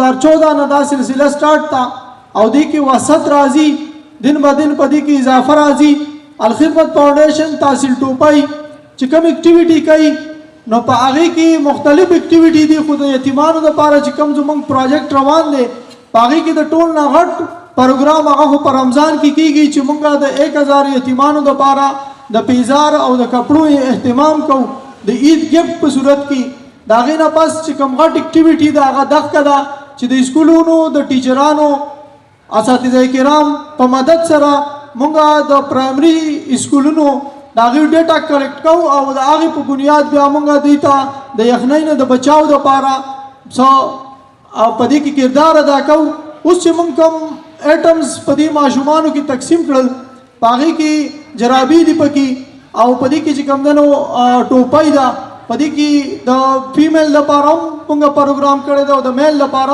2014 نه دا سلسله سٹارټ تا او دې کې وسط راځي دن به دن په دې کې اضافه راځي الخدمت فاونډیشن تحصیل ټوپۍ چې کوم اکټیویټي کوي نو په هغه کې مختلف اکټیویټي دي خو د یتیمانو لپاره چې کوم زموږ پروجیکټ روان دی په هغه کې د ټول نه غټ پروګرام هغه په رمضان کې کیږي چې موږ د 1000 یتیمانو لپاره د پیزار او د کپړو اهتمام کوو د عید ګفت په صورت کې دا غي نه پس چې کوم غټ اکټیویټي دا هغه دغه دا چې د سکولونو د ټیچرانو اساتذه کرام په مدد سره موږ د پرایمري سکولونو دا غي ډیټا کلیکټ کوو او د هغه په بنیاد بیا موږ دیتا د یخنۍ نه د بچاو لپاره څو په دې کې کردار ادا کوو اوس چې موږ کوم ایټمز په دې ماشومانو کې تقسیم کړل پاغي کې جرابې دي پکې او په دې کې چې کوم دنو ټوپۍ ده په دې کې د فیمیل لپاره موږ پروګرام کړی دا او د میل لپاره